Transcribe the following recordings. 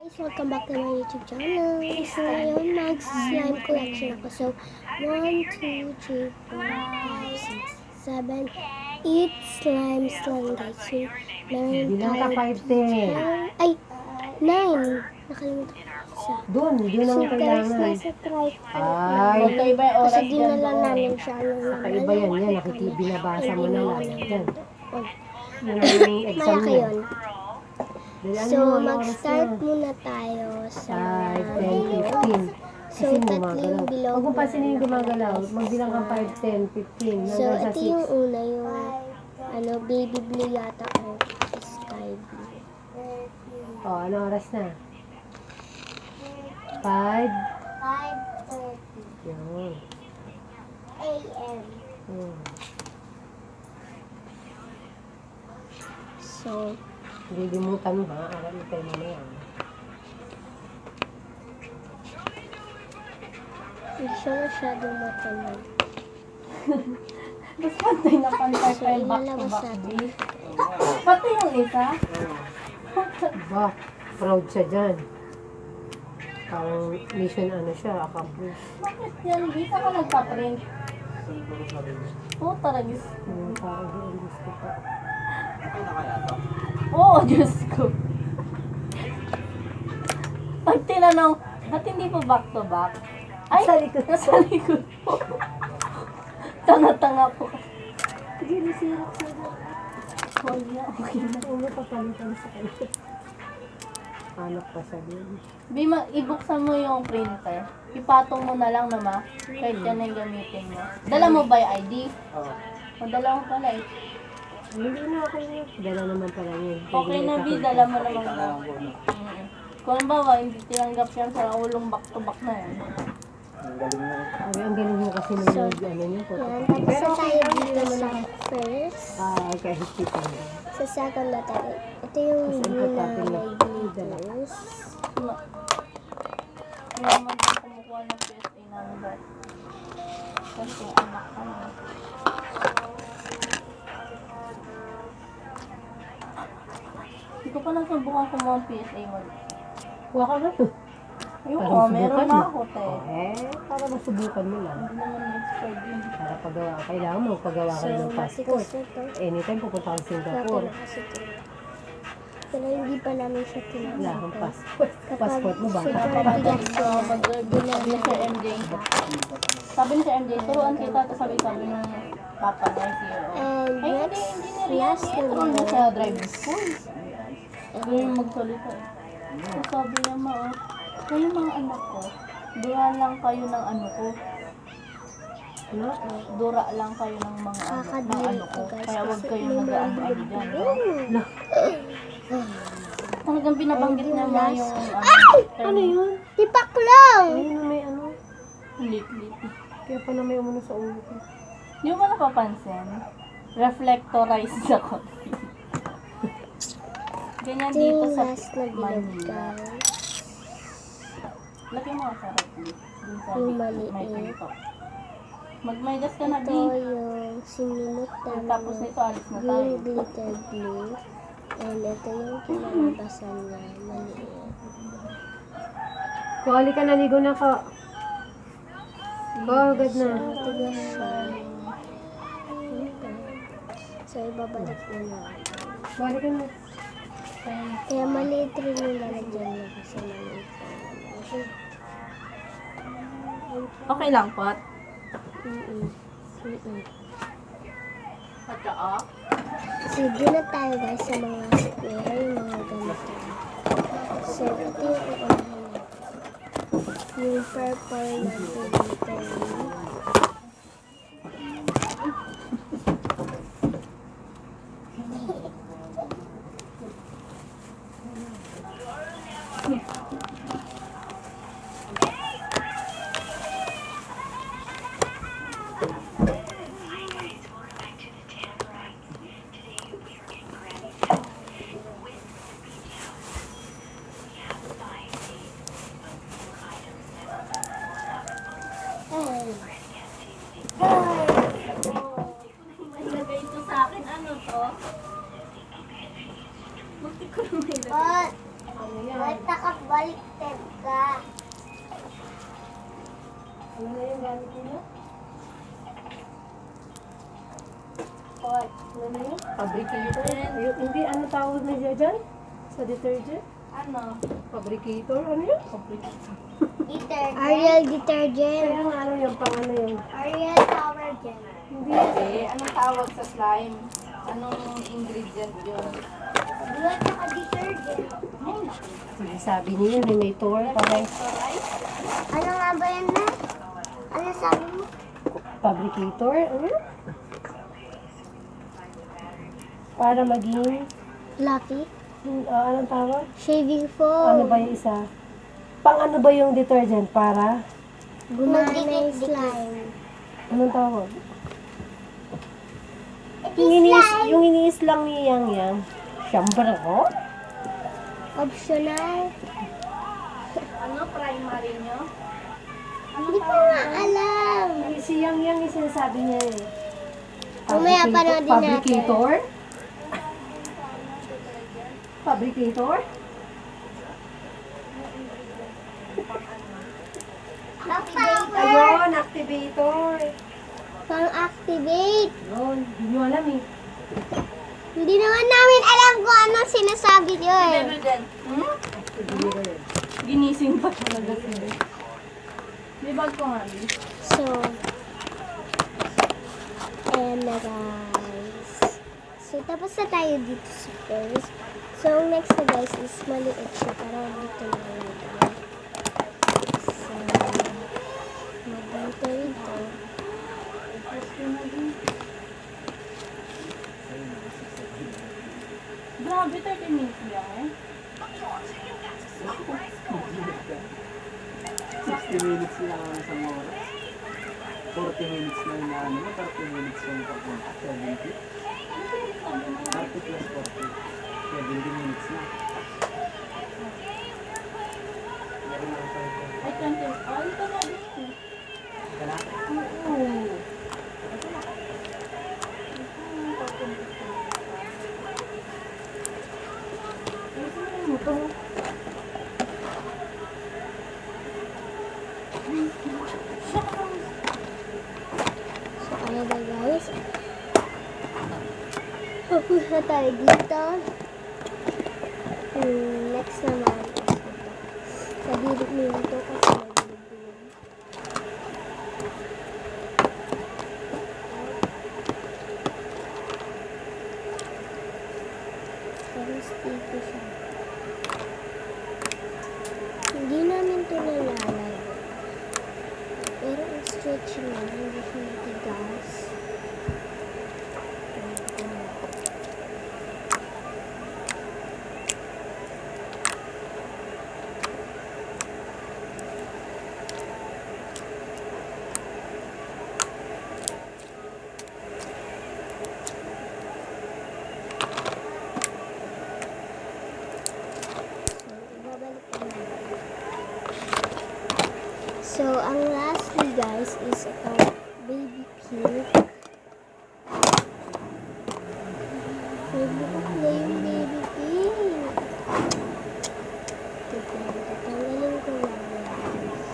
Guys, welcome back to my YouTube channel. So, ngayon, mag-slime collection ako. So, 1, 2, 3, 4, 5, 6, 7, 8 slimes lang, guys. So, meron Bilang ka tayo 5, 10. ay, 9. Nakalimutan ko isa. Doon, yun ang So, guys, kailangan. nasa tripod. Ay, Magkaiba yung oras Kasi dyan dinala doon. namin siya. kakaiba yan. Yan, binabasa mo na lang. Yan. Oh, Yan ang exam malaki mo. yun. Dali, ano So, mo, ano oras mag-start na? muna tayo sa 5, 10, bilog. 15. So, Kasi tatlong gumagalaw. bilog. Huwag mong pansinin yung gumagalaw. Magbilang ka 5, 10, 15. So, Hanggang sa ito yung 6. una, yung baby blue yata o sky blue. O, ano oras na? 5. 5:30 Yan. a.m. Hmm. So, Hindi limutan mo ha. Alam mo tayo mo yan. hindi siya masyadong matalag. Mas pantay na pantay So, pa yung back to ilalabas back. natin. Pati yung isa. Ba, proud siya dyan. Parang mission ano siya, accomplish. Bakit yan? Di ka nagpa-print? Oo, taragis. Parang hindi gusto pa. Oo, Diyos ko. Pag tinanong, ba't hindi po back to back? Ay, Sa likod. nasa likod po. Tanga-tanga po. Sige, nasirap siya. Huwag niya, okay na. Ulo papalitan sa kanya. Anak pa siya din. Bima, ibuksan mo yung printer. Ipatong mo na lang naman. Kahit yan ang gamitin mo. Dala mo ba yung ID? Oo. O, dala mo pala eh. Hindi na ako yun. Dala naman pala yun. Okay na, B. Dala mo naman na. Kung halimbawa, hindi tinanggap yan sa ulong back-to-back na yan. Ay, ang galing mo kasi nung ano niyo po. Yan, tapos na tayo dito sa first. Kahit kita mo. Sa second na tayo. Ito yung blue na may glitters. Hindi naman din kumukuha ng PSA number. Kasi anak ka na. Hindi ko pa nasubukan kumuha ng PSA mo. Huwag ka na to. Ayoko, meron na ako, te. Para masubukan mo lang. Hindi naman expired yun. Para pagawa. Kailangan mo pagawa ka ng passport. Anytime pupunta ka sa Singapore. Pero hindi pa namin siya Wala kang tinanggap. passport. Passport mo ba? Super bigat siya. Sabi ni Sir MJ. Sabi ni Sir MJ, turuan kita. Tapos sabi ng papa niya, CEO. And Ay, next, engineer yan. last na Turuan mo bilog. sa driving school. Ano yung magsalita eh. Tapos sabi niya, kayo mga anak ko, dura lang kayo ng ano ko. Ano? Dura lang kayo ng mga ano, ng Kakadilig ano ko. ko, guys, Kaya huwag kasi kayong may nag-ano-ano dyan. Mm. Talagang binabanggit niya mga yung Ano yun? Tipak lang! Ayun na may ano. Lit-lit. Kaya pa na may umano sa ulo ko. Hindi mo napapansin? Reflectorized ako. Ganyan Ito dito yung sa last na bilog, Manila. guys. Lagyan mo sa reflector. Dun sa Yung may maliit. pinto. Magmaydas ka na, Ito B. yung sinunod Tapos namin nito, alis na tayo. yung glitter blue. And ito yung kinalabasan niya, maliit. Kuhali ka, naligo na ko. Agad na. Ito yung siya. So, ibabalik na natin. Kuhali ka na. Kaya maliit rin yung lalagyan niya kasi maliit. Okay lang, Pot. At saka, Sige na tayo guys sa mga square, yung mga ganito. So, ito yung uunahin natin. Yung purple na glitter. ilagay ito sa akin. Ano to? Buti ko naman ilagay. Takap ba Baliktad ka. Ano na yung gamit niyo? What? Ano na yun? Fabricator? Hindi, ano tawag na dyan? Sa detergent? Ano? Fabricator? Ano yun? Detergent. Ariel detergent. Kaya nga ano yung pang ano yung... Ariel power gel. Hindi. Eh, anong tawag sa slime? Anong ingredient yun? Blood na detergent. Sige, sabi niya yun, may tour. Parang Ano nga ba yan na? Ano sabi mo? fabricator. Ano? Para maging... Fluffy. anong tawag? Shaving foam. Ano ba yung isa? Pang ano ba yung detergent? Para? Gumana yung slime. Anong tawag? Slime. Yung iniis lang ni Yang Yang. Siyempre ko? Optional. Ano? Primary nyo? Hindi ko nga alam. Si Yang Yang yung sinasabi niya eh. Mamaya panoodin natin. Fabricator? Fabricator? Activator. Ayun, activator. Pang-activate. Yun, hindi nyo alam eh. Hindi naman namin alam kung ano sinasabi niyo eh. Detergent. Hmm? Activator. Ginising pa talaga sila. Di ba ko nga? So, ayan na guys. So, tapos na tayo dito sa first. So, ang next na guys is maliit siya. Parang dito na lang tayo. So, magdito ito. Grabe, 30 minutes lang eh. 60 minutes lang ang isang oras. 40 minutes lang na ano, 30 minutes yung papunta. 70. 30 plus 40. 70 minutes na. Ay, 20. Oh, ito na dito. Ika na? Oo. So, ayan na guys. Tapos na tayo dito. Next naman is ito. Sabihin mo ito kasi nagbilig-bilig. Pero sticky siya. Hindi namin ito nalalagay. Pero ang stretch niya, hindi siya matigas. So, ang lastly guys is ito, baby pink. Nagbukas na yung baby pink. Tatanggalin ko lang guys.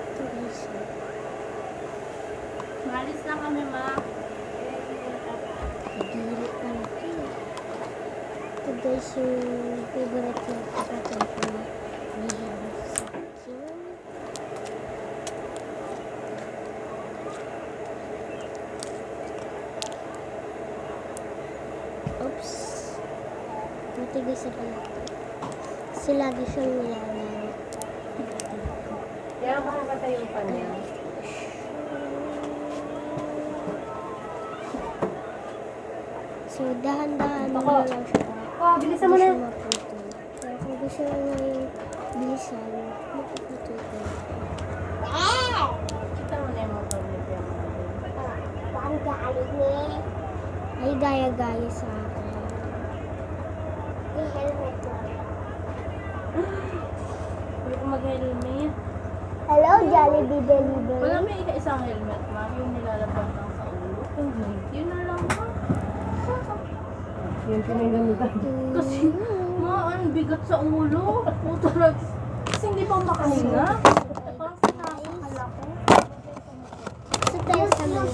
Ito guys. Malis na kami, ma. Dili pa na ito. Ito guys yung favorite na kapatid ko na lihin sa akin. Oops. Matigas na pala ito. Kasi lagi siyang nilalaro. Kaya makakatay yung pan niya. So, dahan-dahan Ako. na lang siya. Oh, bilisan mo Hindi na. siya maputol. Pero kung gusto mo na yung bilisan, mapuputol ko. gaya-gaya sa akin. Yung helmet ko. Hindi ko mag-helmet. Hello, Jollibee Delivery. Wala may isang helmet, ma. Yung nilalabang lang sa ulo. Yun na lang, ma. Yung pinagamitan. Kasi, ma, ang bigat sa ulo. Puto lang. Kasi hindi pa makahinga. Parang sinakakala ko. So, tayo sa mga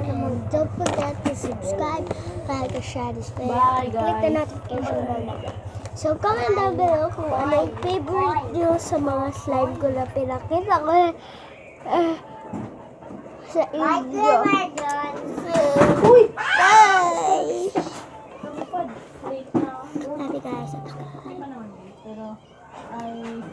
and don't forget to subscribe, like, or share this video. Bye, Click the guys. notification bell. So, comment down below kung ano yung favorite nyo sa mga slime ko na pinakita ko sa inyo. Uy! Bye! Late na. Happy guys. Hindi pa naman late, pero ay